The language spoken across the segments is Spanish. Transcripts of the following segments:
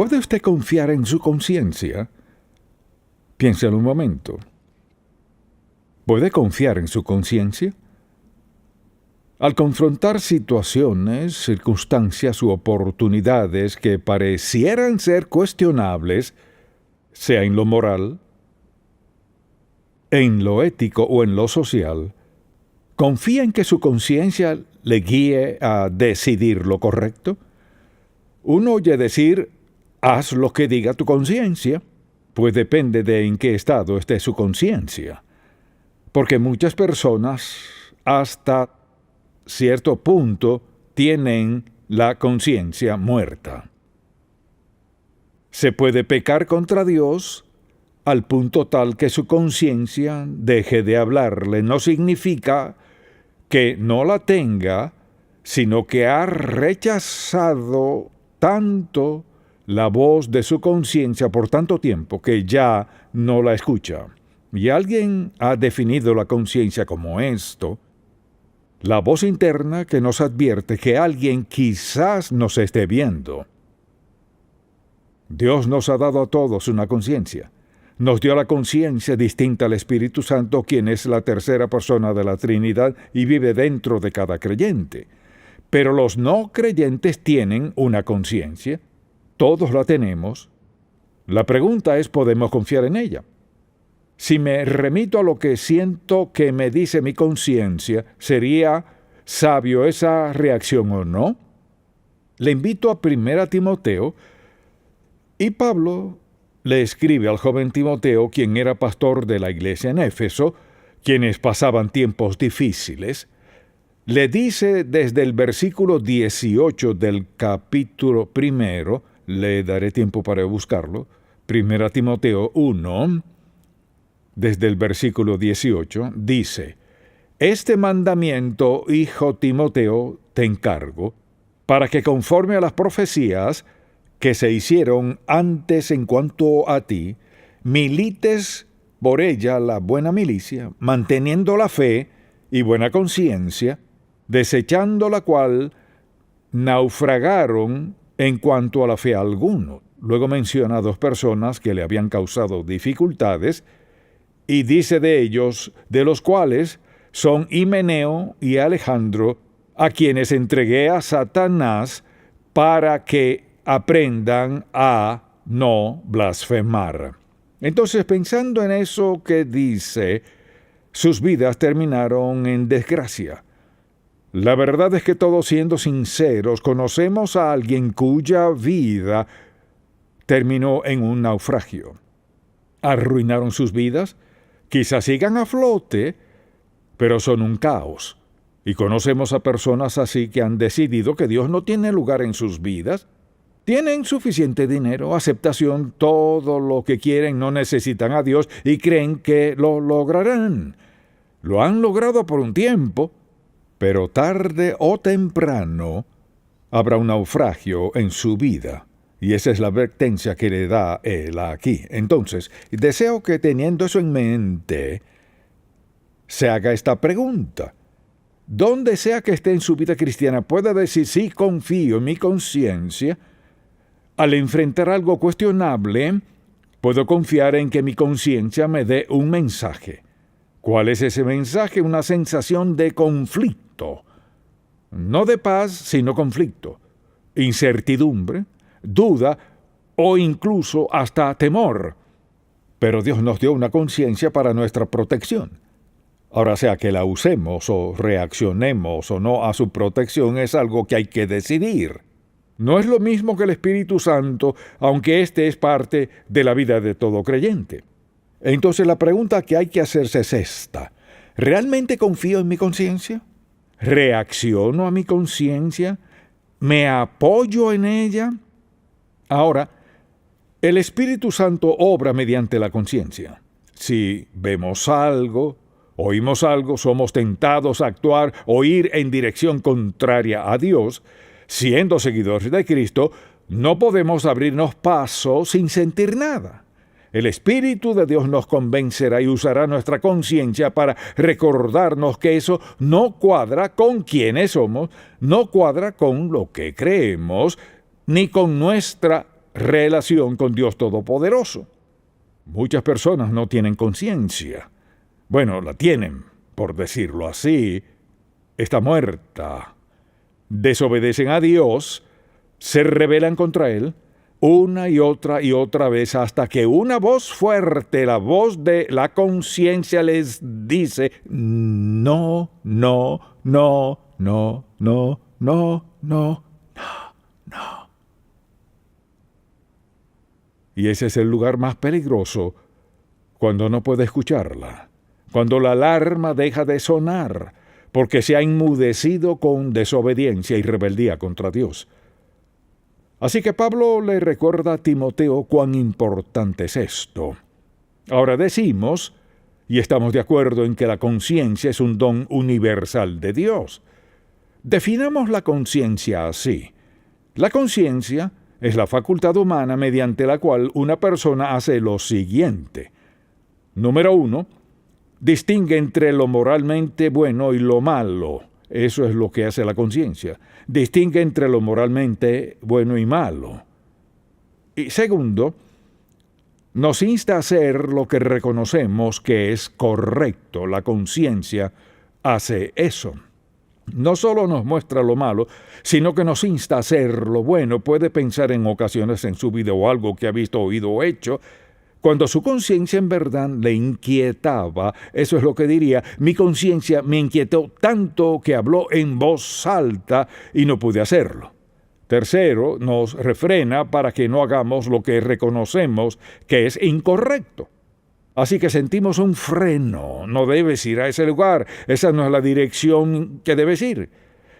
¿Puede usted confiar en su conciencia? Piénselo un momento. ¿Puede confiar en su conciencia? Al confrontar situaciones, circunstancias u oportunidades que parecieran ser cuestionables, sea en lo moral, en lo ético o en lo social, ¿confía en que su conciencia le guíe a decidir lo correcto? Uno oye decir, haz lo que diga tu conciencia, pues depende de en qué estado esté su conciencia. Porque muchas personas, hasta cierto punto, tienen la conciencia muerta. Se puede pecar contra Dios al punto tal que su conciencia deje de hablarle. No significa que no la tenga, sino que ha rechazado tanto la voz de su conciencia por tanto tiempo que ya no la escucha. Y alguien ha definido la conciencia como esto: la voz interna que nos advierte que alguien quizás nos esté viendo. Dios nos ha dado a todos una conciencia. Nos dio la conciencia distinta al Espíritu Santo, quien es la tercera persona de la Trinidad y vive dentro de cada creyente. Pero los no creyentes tienen una conciencia. Todos la tenemos. La pregunta es, ¿podemos confiar en ella? Si me remito a lo que siento que me dice mi conciencia, ¿sería sabio esa reacción o no? Le invito a 1 Timoteo, y Pablo le escribe al joven Timoteo, quien era pastor de la iglesia en Éfeso, quienes pasaban tiempos difíciles. Le dice desde el versículo 18 del capítulo 1, le daré tiempo para buscarlo, 1 Timoteo 1, desde el versículo 18, dice: Este mandamiento, hijo Timoteo, te encargo, para que conforme a las profecías que se hicieron antes en cuanto a ti, milites por ella la buena milicia, manteniendo la fe y buena conciencia, desechando la cual naufragaron en cuanto a la fe algunos. Luego menciona a 2 personas que le habían causado dificultades, y dice de ellos, de los cuales son Himeneo y Alejandro, a quienes entregué a Satanás para que aprendan a no blasfemar. Entonces, pensando en eso que dice, sus vidas terminaron en desgracia. La verdad es que todos, siendo sinceros, conocemos a alguien cuya vida terminó en un naufragio. ¿Arruinaron sus vidas? Quizás sigan a flote, pero son un caos. Y conocemos a personas así que han decidido que Dios no tiene lugar en sus vidas. Tienen suficiente dinero, aceptación, todo lo que quieren, no necesitan a Dios y creen que lo lograrán. Lo han logrado por un tiempo, pero tarde o temprano habrá un naufragio en su vida. Y esa es la advertencia que le da él aquí. Entonces, deseo que, teniendo eso en mente, se haga esta pregunta. Donde sea que esté en su vida cristiana, pueda decir, sí, confío en mi conciencia. Al enfrentar algo cuestionable, puedo confiar en que mi conciencia me dé un mensaje. ¿Cuál es ese mensaje? Una sensación de conflicto. No de paz, sino conflicto. Incertidumbre, duda o incluso hasta temor. Pero Dios nos dio una conciencia para nuestra protección. Ahora, sea que la usemos o reaccionemos o no a su protección, es algo que hay que decidir. No es lo mismo que el Espíritu Santo, aunque este es parte de la vida de todo creyente. Entonces la pregunta que hay que hacerse es esta: ¿realmente confío en mi conciencia? ¿Reacciono a mi conciencia? ¿Me apoyo en ella? Ahora, el Espíritu Santo obra mediante la conciencia. Si vemos algo, oímos algo, somos tentados a actuar o ir en dirección contraria a Dios, siendo seguidores de Cristo, no podemos abrirnos paso sin sentir nada. El Espíritu de Dios nos convencerá y usará nuestra conciencia para recordarnos que eso no cuadra con quienes somos, no cuadra con lo que creemos, ni con nuestra relación con Dios Todopoderoso. Muchas personas no tienen conciencia. Bueno, la tienen, por decirlo así. Está muerta. Desobedecen a Dios, se rebelan contra Él, una y otra vez, hasta que una voz fuerte, la voz de la conciencia, les dice: no, no, no, no, no, no, no, no. Y ese es el lugar más peligroso, cuando no puede escucharla, cuando la alarma deja de sonar, porque se ha enmudecido con desobediencia y rebeldía contra Dios. Así que Pablo le recuerda a Timoteo cuán importante es esto. Ahora decimos, y estamos de acuerdo en que la conciencia es un don universal de Dios. Definamos la conciencia así. La conciencia es la facultad humana mediante la cual una persona hace lo siguiente. Número 1, distingue entre lo moralmente bueno y lo malo. Eso es lo que hace la conciencia. Distingue entre lo moralmente bueno y malo. Y segundo, nos insta a hacer lo que reconocemos que es correcto. La conciencia hace eso. No solo nos muestra lo malo, sino que nos insta a hacer lo bueno. Puede pensar en ocasiones en su vida o algo que ha visto, oído o hecho, cuando su conciencia en verdad le inquietaba. Eso es lo que diría: mi conciencia me inquietó tanto que habló en voz alta y no pude hacerlo. Tercero, nos refrena para que no hagamos lo que reconocemos que es incorrecto. Así que sentimos un freno. No debes ir a ese lugar. Esa no es la dirección que debes ir.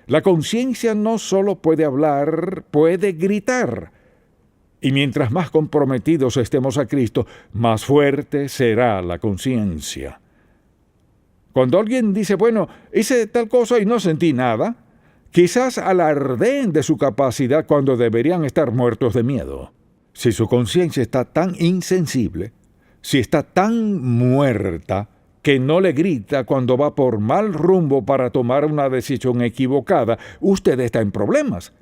La conciencia no solo puede hablar, puede gritar. Y mientras más comprometidos estemos a Cristo, más fuerte será la conciencia. Cuando alguien dice: bueno, hice tal cosa y no sentí nada, quizás alardeen de su capacidad cuando deberían estar muertos de miedo. Si su conciencia está tan insensible, si está tan muerta, que no le grita cuando va por mal rumbo para tomar una decisión equivocada, usted está en problemas.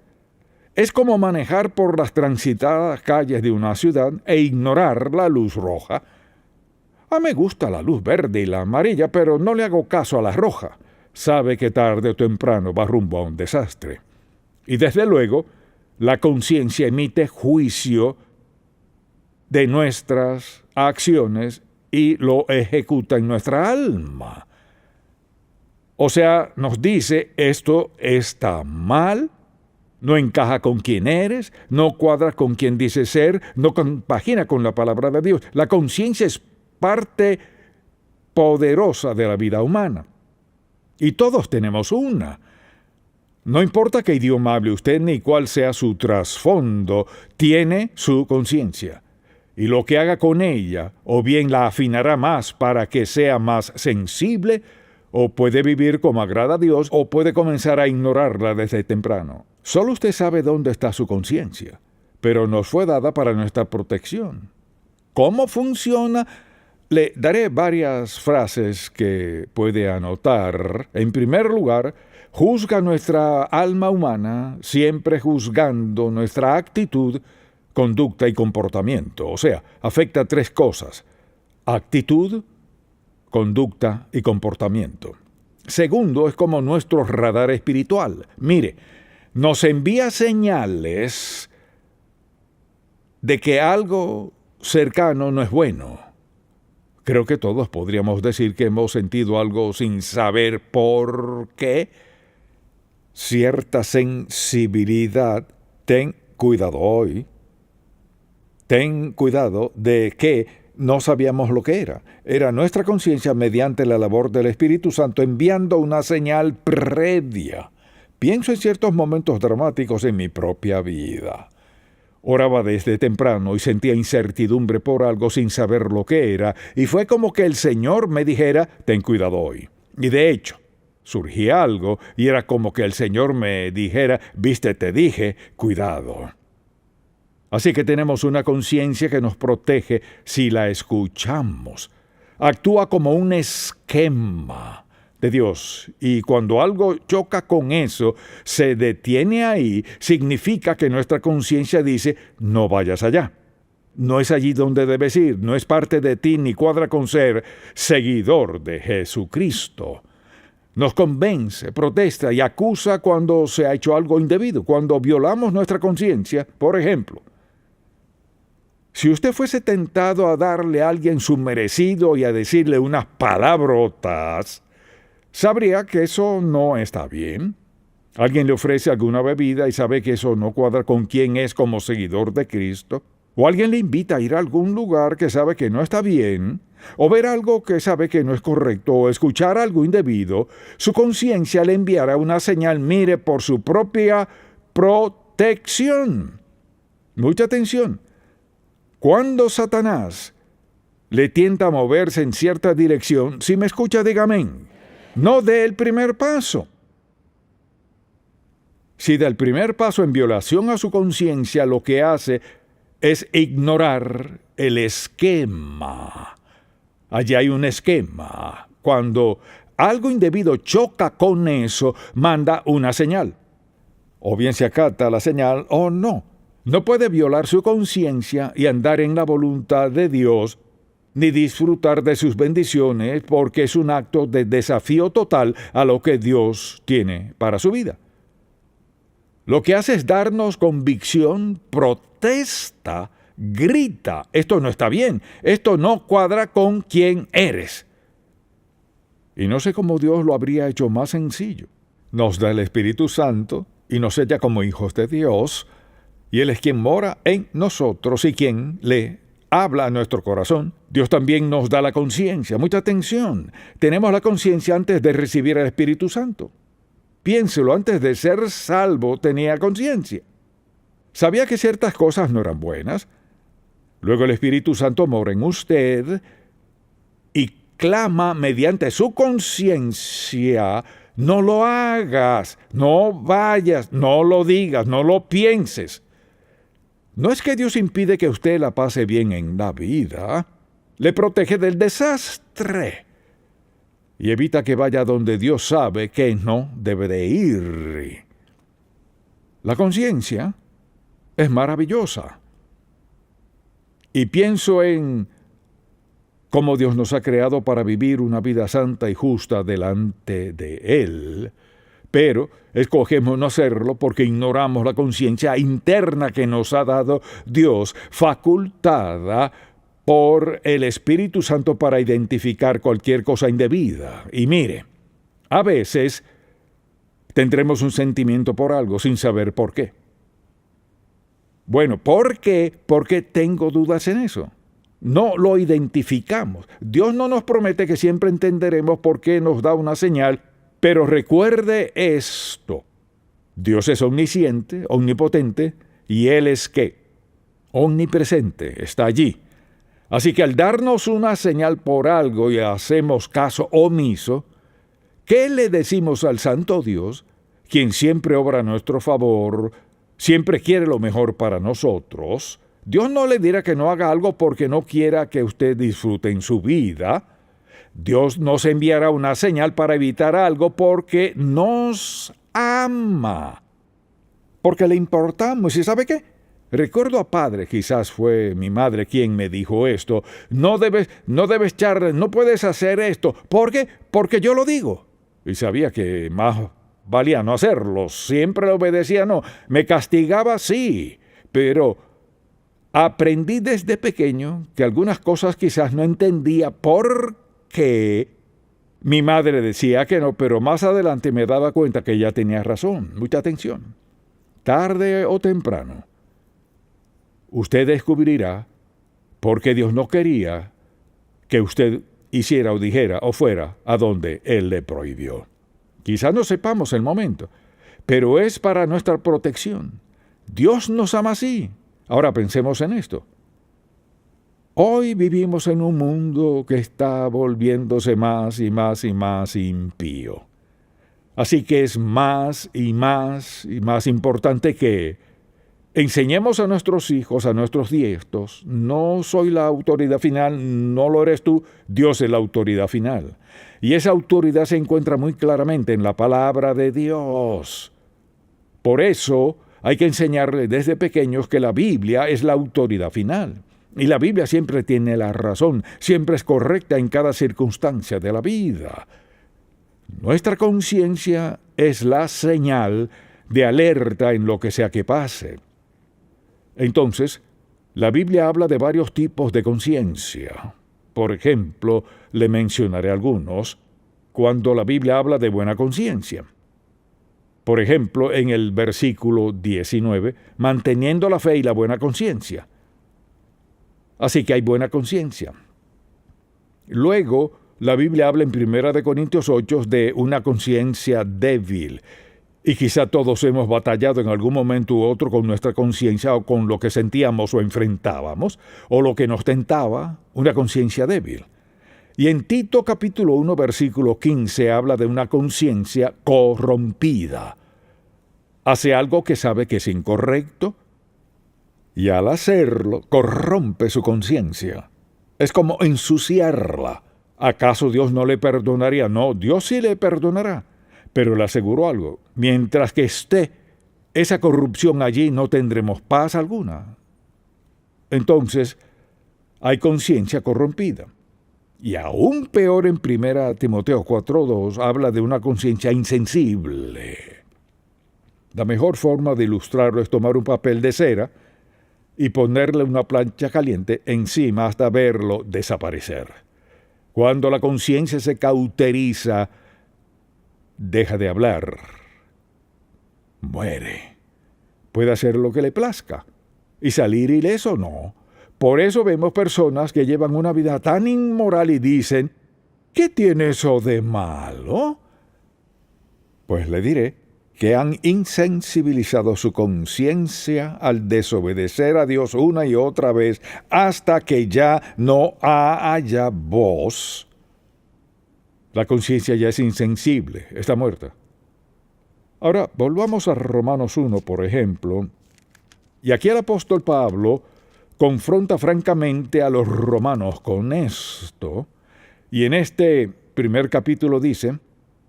Es como manejar por las transitadas calles de una ciudad e ignorar la luz roja. Me gusta la luz verde y la amarilla, pero no le hago caso a la roja. Sabe que tarde o temprano va rumbo a un desastre. Y desde luego, la conciencia emite juicio de nuestras acciones y lo ejecuta en nuestra alma. O sea, nos dice: esto está mal, no encaja con quien eres, no cuadra con quien dices ser, no compagina con la palabra de Dios. La conciencia es parte poderosa de la vida humana. Y todos tenemos una. No importa qué idioma hable usted ni cuál sea su trasfondo, tiene su conciencia. Y lo que haga con ella, o bien la afinará más para que sea más sensible, o puede vivir como agrada a Dios, o puede comenzar a ignorarla desde temprano. Solo usted sabe dónde está su conciencia, pero nos fue dada para nuestra protección. ¿Cómo funciona? Le daré varias frases que puede anotar. En primer lugar, juzga nuestra alma humana, siempre juzgando nuestra actitud, conducta y comportamiento. O sea, afecta 3 cosas: actitud, conducta y comportamiento. Segundo, es como nuestro radar espiritual. Mire, nos envía señales de que algo cercano no es bueno. Creo que todos podríamos decir que hemos sentido algo sin saber por qué. Cierta sensibilidad. Ten cuidado hoy. Ten cuidado de que no sabíamos lo que era. Era nuestra conciencia mediante la labor del Espíritu Santo enviando una señal previa. Pienso en ciertos momentos dramáticos en mi propia vida. Oraba desde temprano y sentía incertidumbre por algo sin saber lo que era, y fue como que el Señor me dijera: ten cuidado hoy. Y de hecho, surgía algo y era como que el Señor me dijera: viste, te dije, cuidado. Así que tenemos una conciencia que nos protege si la escuchamos. Actúa como un esquema. de Dios. Y cuando algo choca con eso, se detiene ahí, significa que nuestra conciencia dice, no vayas allá. No es allí donde debes ir, no es parte de ti ni cuadra con ser seguidor de Jesucristo. Nos convence, protesta y acusa cuando se ha hecho algo indebido, cuando violamos nuestra conciencia. Por ejemplo, si usted fuese tentado a darle a alguien su merecido y a decirle unas palabrotas, sabría que eso no está bien. Alguien le ofrece alguna bebida y sabe que eso no cuadra con quién es como seguidor de Cristo. O alguien le invita a ir a algún lugar que sabe que no está bien, o ver algo que sabe que no es correcto, o escuchar algo indebido, su conciencia le enviará una señal, mire, por su propia protección. Mucha atención. Cuando Satanás le tienta a moverse en cierta dirección, si me escucha, diga amén. No dé el primer paso. Si da el primer paso en violación a su conciencia, lo que hace es ignorar el esquema. Allí hay un esquema. Cuando algo indebido choca con eso, manda una señal. O bien se acata la señal o no. No puede violar su conciencia y andar en la voluntad de Dios, ni disfrutar de sus bendiciones, porque es un acto de desafío total a lo que Dios tiene para su vida. Lo que hace es darnos convicción, protesta, grita, esto no está bien, esto no cuadra con quién eres. Y no sé cómo Dios lo habría hecho más sencillo. Nos da el Espíritu Santo y nos sella como hijos de Dios, y Él es quien mora en nosotros y quien le habla a nuestro corazón. Dios también nos da la conciencia. Mucha atención. Tenemos la conciencia antes de recibir el Espíritu Santo. Piénselo, antes de ser salvo tenía conciencia. Sabía que ciertas cosas no eran buenas. Luego el Espíritu Santo mora en usted y clama mediante su conciencia, no lo hagas, no vayas, no lo digas, no lo pienses. No es que Dios impide que usted la pase bien en la vida, le protege del desastre y evita que vaya donde Dios sabe que no debe de ir. La conciencia es maravillosa. Y pienso en cómo Dios nos ha creado para vivir una vida santa y justa delante de Él. Pero escogemos no hacerlo porque ignoramos la conciencia interna que nos ha dado Dios, facultada por el Espíritu Santo para identificar cualquier cosa indebida. Y mire, a veces tendremos un sentimiento por algo sin saber por qué. Bueno, ¿por qué? Porque tengo dudas en eso. No lo identificamos. Dios no nos promete que siempre entenderemos por qué nos da una señal, pero recuerde esto. Dios es omnisciente, omnipotente, y Él es ¿qué? Omnipresente, está allí. Así que al darnos una señal por algo y hacemos caso omiso, ¿qué le decimos al Santo Dios, quien siempre obra a nuestro favor, siempre quiere lo mejor para nosotros? Dios no le dirá que no haga algo porque no quiera que usted disfrute en su vida. Dios nos enviará una señal para evitar algo porque nos ama, porque le importamos. ¿Y sabe qué? Recuerdo a padre, quizás fue mi madre quien me dijo esto, no puedes hacer esto. ¿Por qué? Porque yo lo digo. Y sabía que más valía no hacerlo. Siempre le obedecía, no. Me castigaba, sí, pero aprendí desde pequeño que algunas cosas quizás no entendía por qué mi madre decía que no, pero más adelante me daba cuenta que ella tenía razón. Mucha atención. Tarde o temprano, usted descubrirá por qué Dios no quería que usted hiciera o dijera o fuera a donde Él le prohibió. Quizás no sepamos el momento, pero es para nuestra protección. Dios nos ama así. Ahora pensemos en esto. Hoy vivimos en un mundo que está volviéndose más y más y más impío. Así que es más y más y más importante que Enseñemos a nuestros hijos, a nuestros nietos, no soy la autoridad final, no lo eres tú, Dios es la autoridad final. Y esa autoridad se encuentra muy claramente en la palabra de Dios. Por eso hay que enseñarles desde pequeños que la Biblia es la autoridad final. Y la Biblia siempre tiene la razón, siempre es correcta en cada circunstancia de la vida. Nuestra conciencia es la señal de alerta en lo que sea que pase. Entonces, la Biblia habla de varios tipos de conciencia. Por ejemplo, le mencionaré algunos cuando la Biblia habla de buena conciencia. Por ejemplo, en el versículo 19, manteniendo la fe y la buena conciencia. Así que hay buena conciencia. Luego, la Biblia habla en 1 Corintios 8 de una conciencia débil. Y quizá todos hemos batallado en algún momento u otro con nuestra conciencia o con lo que sentíamos o enfrentábamos, o lo que nos tentaba, una conciencia débil. Y en Tito capítulo 1, versículo 15 habla de una conciencia corrompida. Hace algo que sabe que es incorrecto, y al hacerlo corrompe su conciencia. Es como ensuciarla. ¿Acaso Dios no le perdonaría? No, Dios sí le perdonará. Pero le aseguro algo, mientras que esté esa corrupción allí no tendremos paz alguna. Entonces, hay conciencia corrompida. Y aún peor en 1 Timoteo 4:2 habla de una conciencia insensible. La mejor forma de ilustrarlo es tomar un papel de cera y ponerle una plancha caliente encima hasta verlo desaparecer. Cuando la conciencia se cauteriza, deja de hablar, muere. Puede hacer lo que le plazca y salir ileso, no. Por eso vemos personas que llevan una vida tan inmoral y dicen, ¿qué tiene eso de malo? Pues le diré que han insensibilizado su conciencia al desobedecer a Dios una y otra vez hasta que ya no haya voz. La conciencia ya es insensible, está muerta. Ahora, volvamos a Romanos 1, por ejemplo, y aquí el apóstol Pablo confronta francamente a los romanos con esto, y en este primer capítulo dice,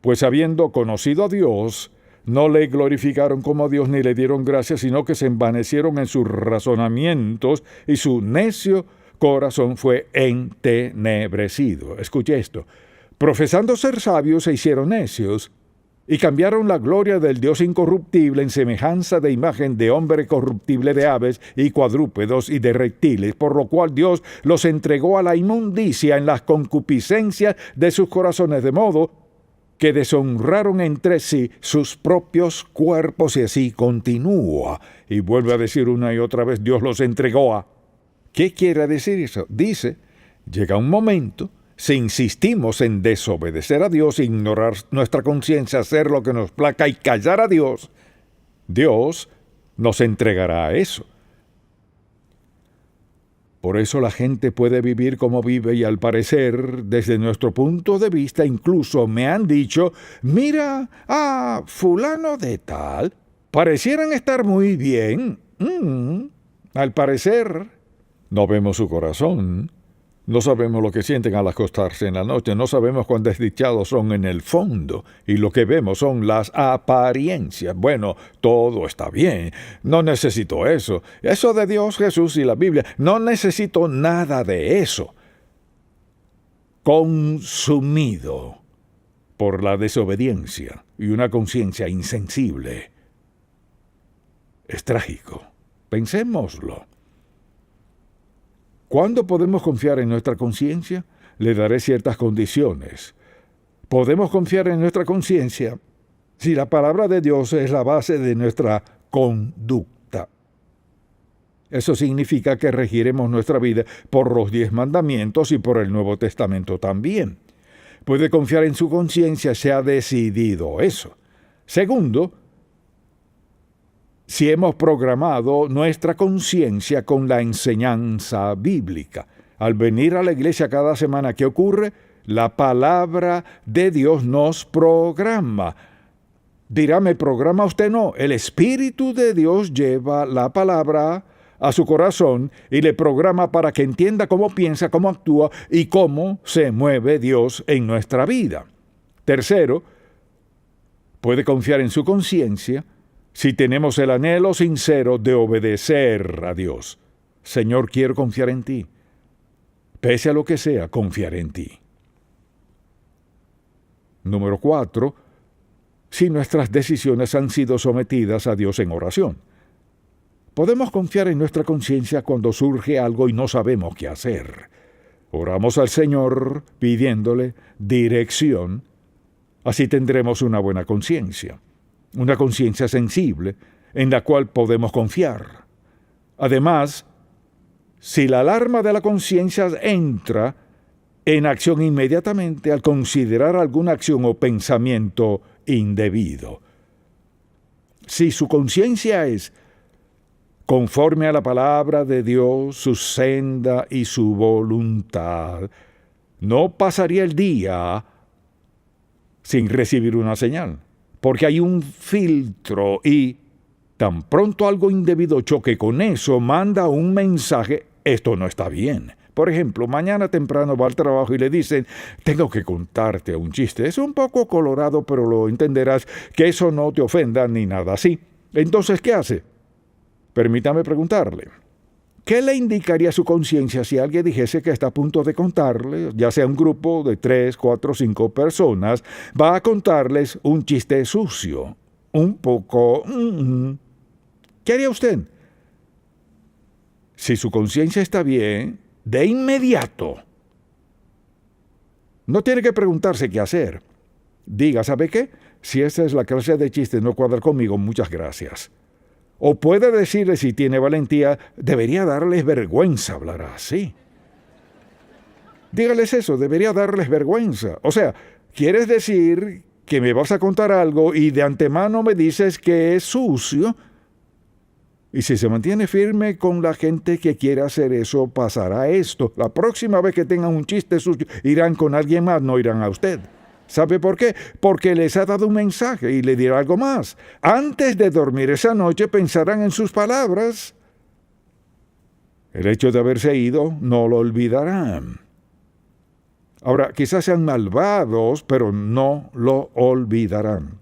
pues habiendo conocido a Dios, no le glorificaron como a Dios ni le dieron gracias, sino que se envanecieron en sus razonamientos y su necio corazón fue entenebrecido. Escuche esto. Profesando ser sabios, se hicieron necios y cambiaron la gloria del Dios incorruptible en semejanza de imagen de hombre corruptible, de aves y cuadrúpedos y de reptiles, por lo cual Dios los entregó a la inmundicia en las concupiscencias de sus corazones, de modo que deshonraron entre sí sus propios cuerpos, y así continúa. Y vuelve a decir una y otra vez, Dios los entregó a... ¿Qué quiere decir eso? Dice, llega un momento, si insistimos en desobedecer a Dios, ignorar nuestra conciencia, hacer lo que nos plazca y callar a Dios, Dios nos entregará a eso. Por eso la gente puede vivir como vive y al parecer, desde nuestro punto de vista, incluso me han dicho, mira, fulano de tal, parecieran estar muy bien. Al parecer, no vemos su corazón, no sabemos lo que sienten al acostarse en la noche, no sabemos cuán desdichados son en el fondo, y lo que vemos son las apariencias. Bueno, todo está bien, no necesito eso. Eso de Dios, Jesús y la Biblia, no necesito nada de eso. Consumido por la desobediencia y una conciencia insensible. Es trágico. Pensémoslo. ¿Cuándo podemos confiar en nuestra conciencia? Le daré ciertas condiciones. Podemos confiar en nuestra conciencia si la palabra de Dios es la base de nuestra conducta. Eso significa que regiremos nuestra vida por los 10 mandamientos y por el Nuevo Testamento también. Puede confiar en su conciencia, se ha decidido eso. Segundo, si hemos programado nuestra conciencia con la enseñanza bíblica. Al venir a la iglesia cada semana, ¿qué ocurre? La palabra de Dios nos programa. dirá, ¿me programa usted? No, el Espíritu de Dios lleva la palabra a su corazón y le programa para que entienda cómo piensa, cómo actúa y cómo se mueve Dios en nuestra vida. Tercero, puede confiar en su conciencia si tenemos el anhelo sincero de obedecer a Dios. Señor, quiero confiar en ti. Pese a lo que sea, confiar en ti. Número 4, si nuestras decisiones han sido sometidas a Dios en oración. Podemos confiar en nuestra conciencia cuando surge algo y no sabemos qué hacer. Oramos al Señor pidiéndole dirección. Así tendremos una buena conciencia, una conciencia sensible en la cual podemos confiar. Además, si la alarma de la conciencia entra en acción inmediatamente al considerar alguna acción o pensamiento indebido. Si su conciencia es conforme a la palabra de Dios, su senda y su voluntad, no pasaría el día sin recibir una señal, porque hay un filtro y tan pronto algo indebido choque con eso, manda un mensaje, esto no está bien. Por ejemplo, mañana temprano va al trabajo y le dicen, tengo que contarte un chiste. Es un poco colorado, pero lo entenderás, que eso no te ofenda ni nada así. Entonces, ¿qué hace? Permítame preguntarle, ¿qué le indicaría a su conciencia si alguien dijese que está a punto de contarle, ya sea un grupo de 3, 4, 5 personas, va a contarles un chiste sucio, un poco... ¿Qué haría usted? Si su conciencia está bien, de inmediato, no tiene que preguntarse qué hacer. Diga, ¿sabe qué? Si esa es la clase de chiste no cuadra conmigo, muchas gracias. O puede decirle, si tiene valentía, debería darles vergüenza hablar así. Dígales eso, debería darles vergüenza. O sea, ¿quieres decir que me vas a contar algo y de antemano me dices que es sucio? Y si se mantiene firme con la gente que quiere hacer eso, pasará esto. La próxima vez que tengan un chiste sucio, irán con alguien más, no irán a usted. ¿Sabe por qué? Porque les ha dado un mensaje y le dirá algo más. Antes de dormir esa noche pensarán en sus palabras. El hecho de haberse ido no lo olvidarán. Ahora, quizás sean malvados, pero no lo olvidarán.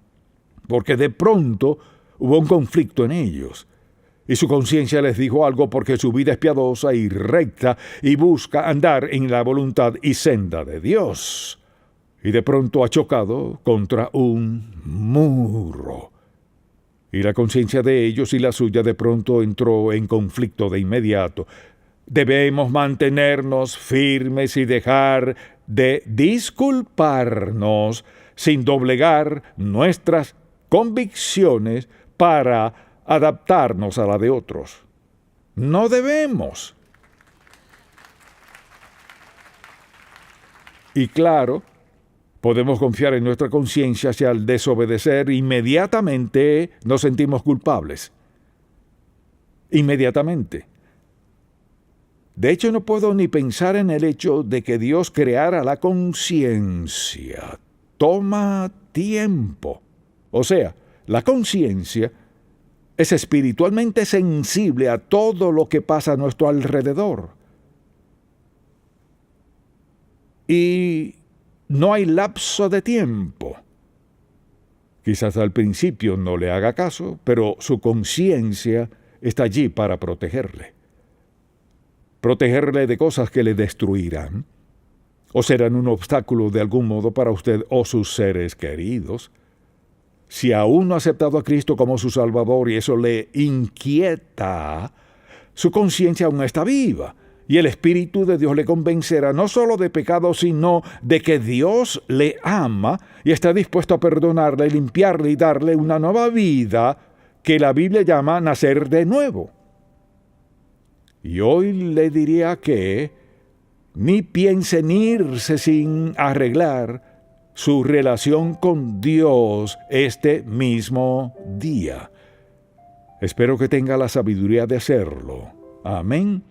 Porque de pronto hubo un conflicto en ellos. Y su conciencia les dijo algo porque su vida es piadosa y recta y busca andar en la voluntad y senda de Dios. Y de pronto ha chocado contra un muro. Y la conciencia de ellos y la suya de pronto entró en conflicto de inmediato. Debemos mantenernos firmes y dejar de disculparnos sin doblegar nuestras convicciones para adaptarnos a la de otros. No debemos. Y claro, podemos confiar en nuestra conciencia si al desobedecer inmediatamente nos sentimos culpables. Inmediatamente. De hecho, no puedo ni pensar en el hecho de que Dios creara la conciencia. Toma tiempo. O sea, la conciencia es espiritualmente sensible a todo lo que pasa a nuestro alrededor. Y no hay lapso de tiempo. Quizás al principio no le haga caso, pero su conciencia está allí para protegerle. Protegerle de cosas que le destruirán, o serán un obstáculo de algún modo para usted o sus seres queridos. Si aún no ha aceptado a Cristo como su Salvador y eso le inquieta, su conciencia aún está viva. Y el Espíritu de Dios le convencerá no solo de pecado, sino de que Dios le ama y está dispuesto a perdonarle, limpiarle y darle una nueva vida que la Biblia llama nacer de nuevo. Y hoy le diría que ni piense en irse sin arreglar su relación con Dios este mismo día. Espero que tenga la sabiduría de hacerlo. Amén.